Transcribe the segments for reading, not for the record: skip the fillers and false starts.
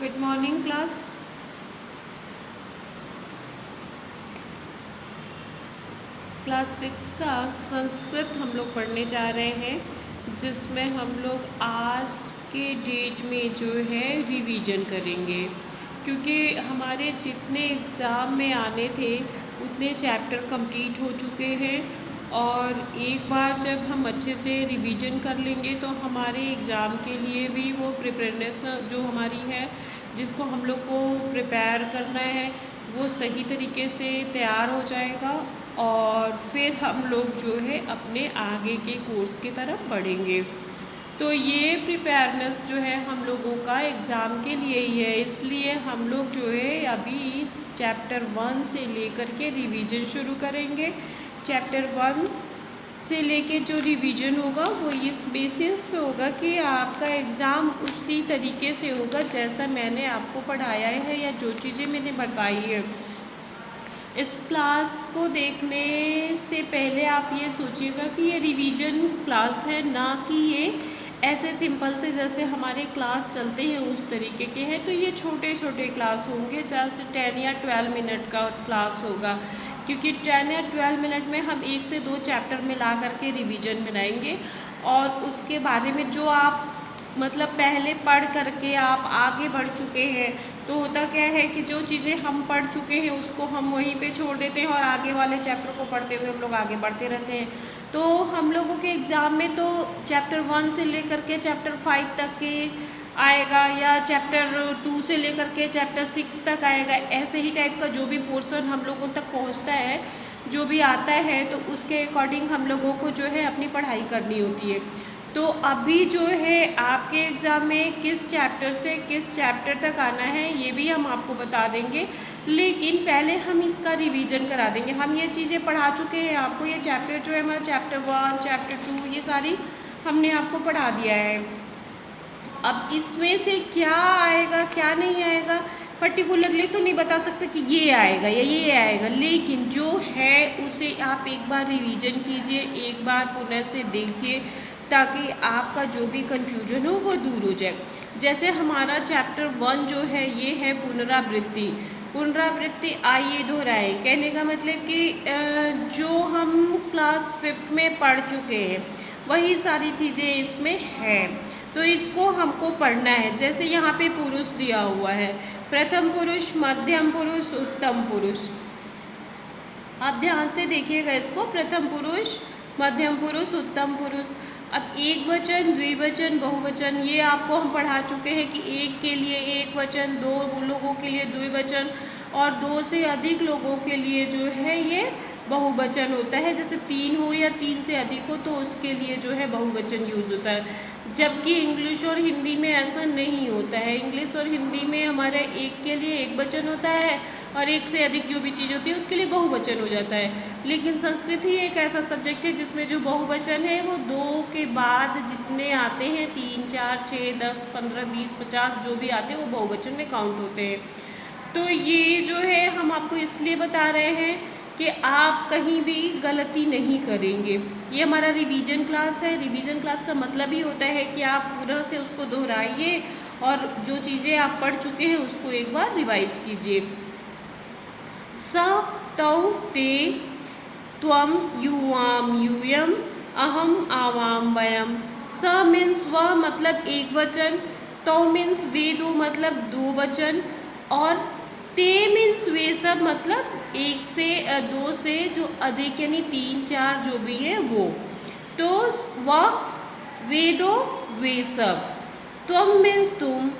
Good morning class. Class 6 का संस्कृत हम लोग पढ़ने जा रहे हैं, जिसमें हम लोग आज के डेट में जो है रिवीजन करेंगे, क्योंकि हमारे जितने एग्ज़ाम में आने थे उतने चैप्टर कंप्लीट हो चुके हैं। और एक बार जब हम अच्छे से रिवीजन कर लेंगे तो हमारे एग्ज़ाम के लिए भी वो प्रिपरेशनस जो हमारी है, जिसको हम लोग को प्रिपेयर करना है, वो सही तरीके से तैयार हो जाएगा। और फिर हम लोग जो है अपने आगे के कोर्स की तरफ बढ़ेंगे। तो ये प्रिपेयरनेस जो है हम लोगों का एग्ज़ाम के लिए ही है, इसलिए हम लोग जो है अभी चैप्टर 1 से लेकर के रिवीजन शुरू करेंगे। चैप्टर 1 से लेके जो रिवीजन होगा वो इस बेसिस पे होगा कि आपका एग्ज़ाम उसी तरीके से होगा जैसा मैंने आपको पढ़ाया है या जो चीज़ें मैंने बताई है। इस क्लास को देखने से पहले आप ये सोचिएगा कि ये रिवीजन क्लास है, ना कि ये ऐसे सिंपल से जैसे हमारे क्लास चलते हैं उस तरीके के हैं। तो ये छोटे छोटे क्लास होंगे, जैसे 10 या 12 मिनट का क्लास होगा, क्योंकि 10 या 12 मिनट में हम 1 से 2 चैप्टर मिला करके रिवीजन बनाएंगे। और उसके बारे में जो आप मतलब पहले पढ़ करके आप आगे बढ़ चुके हैं, तो होता क्या है कि जो चीज़ें हम पढ़ चुके हैं उसको हम वहीं पे छोड़ देते हैं और आगे वाले चैप्टर को पढ़ते हुए हम लोग आगे बढ़ते रहते हैं। तो हम लोगों के एग्ज़ाम में तो चैप्टर 1 से लेकर के चैप्टर 5 तक के आएगा, या चैप्टर 2 से लेकर के चैप्टर 6 तक आएगा। ऐसे ही टाइप का जो भी पोर्शन हम लोगों तक पहुंचता है, जो भी आता है, तो उसके अकॉर्डिंग हम लोगों को जो है अपनी पढ़ाई करनी होती है। तो अभी जो है आपके एग्ज़ाम में किस चैप्टर से किस चैप्टर तक आना है ये भी हम आपको बता देंगे, लेकिन पहले हम इसका रिवीजन करा देंगे। हम ये चीज़ें पढ़ा चुके हैं आपको, ये चैप्टर जो है हमारा चैप्टर 1 चैप्टर 2 ये सारी हमने आपको पढ़ा दिया है। अब इसमें से क्या आएगा क्या नहीं आएगा पर्टिकुलरली तो नहीं बता सकते कि ये आएगा या ये आएगा, लेकिन जो है उसे आप एक बार रिवीजन कीजिए, एक बार पुनः से देखिए, ताकि आपका जो भी कन्फ्यूजन हो वो दूर हो जाए। जैसे हमारा चैप्टर 1 जो है ये है पुनरावृत्ति। पुनरावृत्ति आइए दोहराएं, कहने का मतलब कि जो हम क्लास 5 में पढ़ चुके हैं वही सारी चीज़ें इसमें है, तो इसको हमको पढ़ना है। जैसे यहाँ पे पुरुष दिया हुआ है, प्रथम पुरुष, मध्यम पुरुष, उत्तम पुरुष। आप ध्यान से देखिएगा इसको, प्रथम पुरुष, मध्यम पुरुष, उत्तम पुरुष। अब एक वचन, द्विवचन, बहुवचन ये आपको हम पढ़ा चुके हैं कि एक के लिए एक वचन, दो लोगों के लिए द्विवचन, और 2 से अधिक लोगों के लिए जो है ये बहुवचन होता है। जैसे 3 हो या 3 से अधिक हो तो उसके लिए जो है बहुवचन यूज होता है, जबकि इंग्लिश और हिंदी में ऐसा नहीं होता है। इंग्लिश और हिंदी में हमारे एक के लिए एक वचन होता है और एक से अधिक जो भी चीज़ होती है उसके लिए बहुवचन हो जाता है। लेकिन संस्कृत ही एक ऐसा सब्जेक्ट है जिसमें जो बहुवचन है वो 2 के बाद जितने आते हैं, 3, 4, 6, 10, 15, 20, 50 जो भी आते हैं वो बहुवचन में काउंट होते हैं। तो ये जो है हम आपको इसलिए बता रहे हैं कि आप कहीं भी गलती नहीं करेंगे। ये हमारा रिवीजन क्लास है। रिवीजन क्लास का मतलब ही होता है कि आप पूरा से उसको दोहराइए और जो चीज़ें आप पढ़ चुके हैं उसको एक बार रिवाइज कीजिए। स तौ ते त्वम युवाम यूयम अहम आवाम वयम। स मीन्स वह मतलब एक वचन, तौ मीन्स वे दो मतलब दो वचन, और ते मीन्स वे सब मतलब 1 से 2 से जो अधिक यानी 3, 4 जो भी है वो। तो वह, वे दो, वे सब। त्वम मीन्स तुम,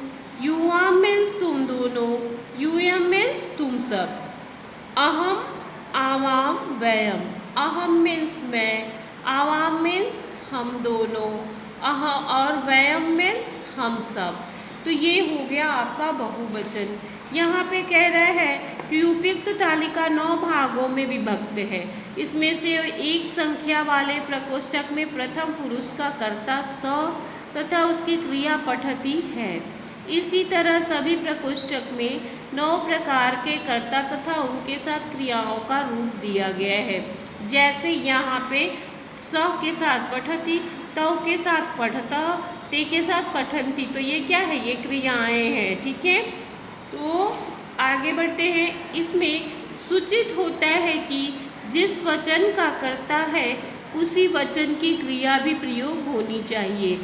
युवाम मीन्स तुम दोनों, यूयम मीन्स तुम सब। अहम, आवाम, वयम। अहम मीन्स मैं, आवाम मीन्स हम दोनों, और वयम मीन्स हम सब। तो ये हो गया आपका बहुवचन। यहाँ पे कह रहा है कि उपयुक्त तालिका 9 भागों में विभक्त है। इसमें से एक संख्या वाले प्रकोष्ठक में प्रथम पुरुष का कर्ता स तथा उसकी क्रिया पठती है। इसी तरह सभी प्रकोष्ठक में 9 प्रकार के कर्ता तथा उनके साथ क्रियाओं का रूप दिया गया है। जैसे यहाँ पे स के साथ पठती, तौ के साथ पठता, ते के साथ पठन्ति, तो ये क्या है, ये क्रियाएं हैं। ठीक है, तो आगे बढ़ते हैं। इसमें सूचित होता है कि जिस वचन का कर्ता है उसी वचन की क्रिया भी प्रयोग होनी चाहिए।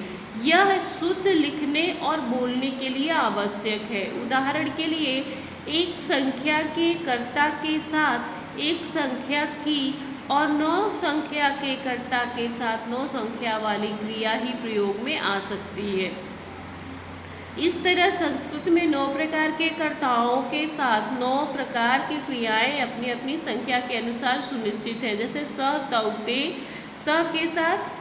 यह शुद्ध लिखने और बोलने के लिए आवश्यक है। उदाहरण के लिए एक संख्या के कर्ता के साथ एक संख्या की और 9 संख्या के कर्ता के साथ 9 संख्या वाली क्रिया ही प्रयोग में आ सकती है। इस तरह संस्कृत में 9 प्रकार के कर्ताओं के साथ 9 प्रकार की क्रियाएं अपनी अपनी संख्या के अनुसार सुनिश्चित है। जैसे स, तौ, ते, स के साथ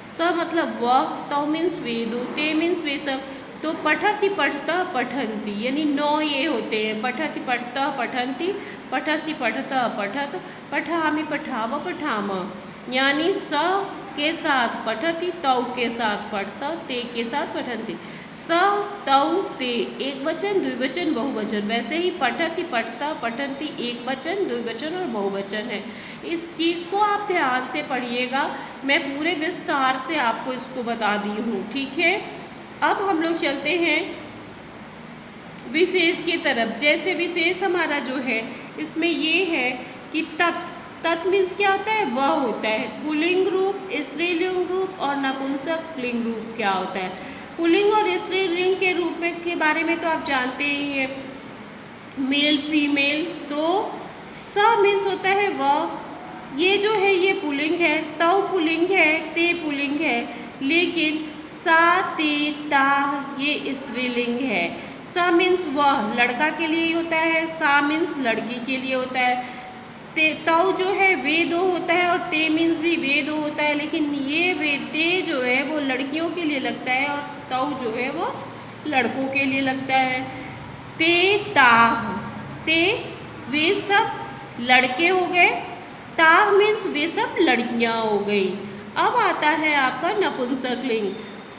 स मतलब वह, तौ मीन्स वे दो, ते मीन्स वे सब। तो पठति, पठता, पठन्ति, यानी 9 ये होते हैं। पठति, पठता, पठन्ति, पठसि, पठता, पठत, पठामि, पठाव, पठाम। यानी स के साथ पठति, तौ के साथ पठता, ते के साथ पठन्ति। स, तौ, ते एक वचन, द्विवचन, बहुवचन। वैसे ही पठति, पठता, पठन्ति एक वचन, द्विवचन और बहुवचन है। इस चीज़ को आप ध्यान से पढ़िएगा, मैं पूरे विस्तार से आपको इसको बता दी हूँ। ठीक है, अब हम लोग चलते हैं विशेष की तरफ। जैसे विशेष हमारा जो है इसमें ये है कि तत्, तत् मीन्स क्या होता है, वह होता है। पुल्लिंग रूप, स्त्रीलिंग रूप और नपुंसक लिंग रूप क्या होता है। पुल्लिंग और स्त्रीलिंग के रूप में के बारे में तो आप जानते ही हैं, मेल फीमेल। तो स मीन्स होता है वह, ये जो है ये पुल्लिंग है, तौ पुल्लिंग है, ते पुल्लिंग है। लेकिन सा, ते, ता ये स्त्रीलिंग है। सा मीन्स वह लड़का के लिए होता है, सा मीन्स लड़की के लिए होता है। ते, तौ जो है वे दो होता है और ते मीन्स भी वे दो होता है। लेकिन ये वे ते जो है वो लड़कियों के लिए लगता है और तौ जो है वो लड़कों के लिए लगता है। ते, ताह, ते वे सब लड़के हो गए, ताह मीन्स वे सब लड़कियां हो गई। अब आता है आपका नपुंसक लिंग,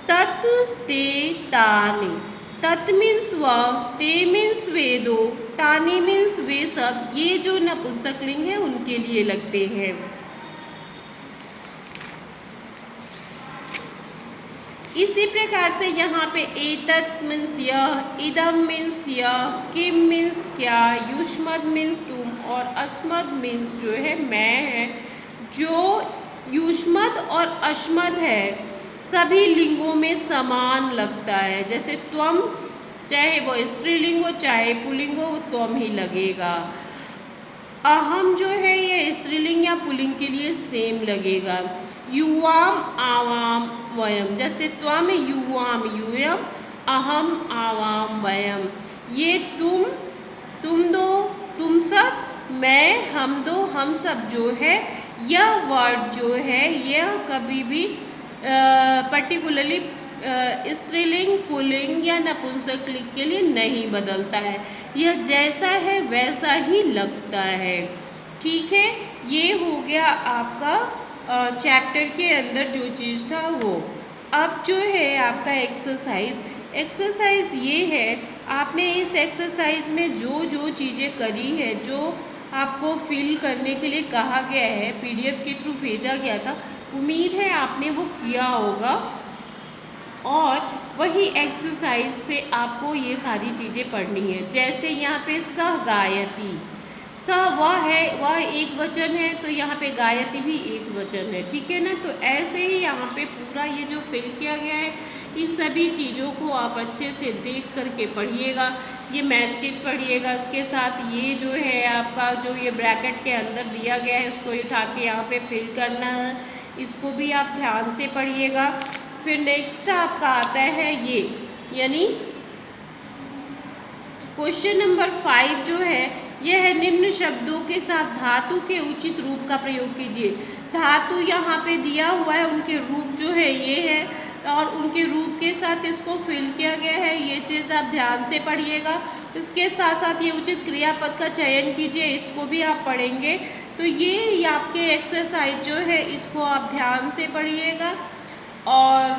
तत्, ते, तानि। तत् मीन्स वह, ते मीन्स वे दो, तानि मीन्स वे सब। ये जो नपुंसक लिंग है उनके लिए लगते हैं। इसी प्रकार से यहाँ पे एतत् मीन्स यह, इदम मीन्स यह, किम मीन्स क्या, युष्मद् मीन्स तुम और अस्मद् मीन्स जो है मैं है। जो युष्मद् और अस्मद् है सभी लिंगों में समान लगता है। जैसे त्वम, चाहे वो स्त्रीलिंग हो चाहे पुल्लिंग हो, वो त्वम ही लगेगा। अहम जो है ये स्त्रीलिंग या पुल्लिंग के लिए सेम लगेगा। युवाम, आवाम, वयम। जैसे त्वम युवाम यूयम, अहम आवाम वयम। ये तुम दो, तुम सब, मैं, हम दो, हम सब जो है, यह वर्ड जो है यह कभी भी पर्टिकुलरली स्त्रीलिंग, पुल्लिंग या नपुंसक लिंग के लिए नहीं बदलता है। यह जैसा है वैसा ही लगता है। ठीक है, ये हो गया आपका चैप्टर के अंदर जो चीज़ था वो। अब जो है आपका एक्सरसाइज ये है, आपने इस एक्सरसाइज में जो जो चीज़ें करी है, जो आपको फिल करने के लिए कहा गया है, पीडीएफ के थ्रू भेजा गया था, उम्मीद है आपने वो किया होगा। और वही एक्सरसाइज से आपको ये सारी चीज़ें पढ़नी है। जैसे यहाँ पे सह गायती, सह वह है, वह एक वचन है, तो यहाँ पे गायती भी एक वचन है। ठीक है ना, तो ऐसे ही यहाँ पे पूरा ये जो फिल किया गया है, इन सभी चीज़ों को आप अच्छे से देख करके पढ़िएगा। ये मैथ चिट पढ़िएगा, इसके साथ ये जो है आपका जो ये ब्रैकेट के अंदर दिया गया है उसको उठा के यहाँ पे फिल करना है, इसको भी आप ध्यान से पढ़िएगा। फिर नेक्स्ट आपका आता है ये, यानी क्वेश्चन नंबर 5 जो है यह है, निम्न शब्दों के साथ धातु के उचित रूप का प्रयोग कीजिए। धातु यहाँ पे दिया हुआ है, उनके रूप जो है ये है और उनके रूप के साथ इसको फिल किया गया है। ये चीज़ आप ध्यान से पढ़िएगा। इसके साथ साथ ये उचित क्रियापद का चयन कीजिए, इसको भी आप पढ़ेंगे। तो ये आपके एक्सरसाइज जो है इसको आप ध्यान से पढ़िएगा। और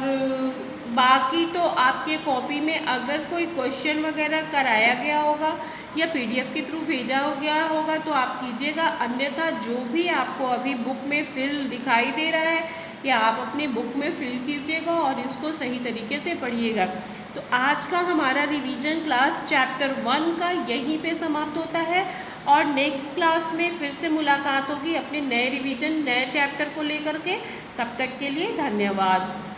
बाकी तो आपके कॉपी में अगर कोई क्वेश्चन वगैरह कराया गया होगा या पीडीएफ के थ्रू भेजा हो गया होगा तो आप कीजिएगा, अन्यथा जो भी आपको अभी बुक में फिल दिखाई दे रहा है ये आप अपने बुक में फिल कीजिएगा और इसको सही तरीके से पढ़िएगा। तो आज का हमारा रिवीजन क्लास चैप्टर 1 का यहीं पे समाप्त होता है और नेक्स्ट क्लास में फिर से मुलाकात होगी अपने नए रिवीजन नए चैप्टर को लेकर के। तब तक के लिए धन्यवाद।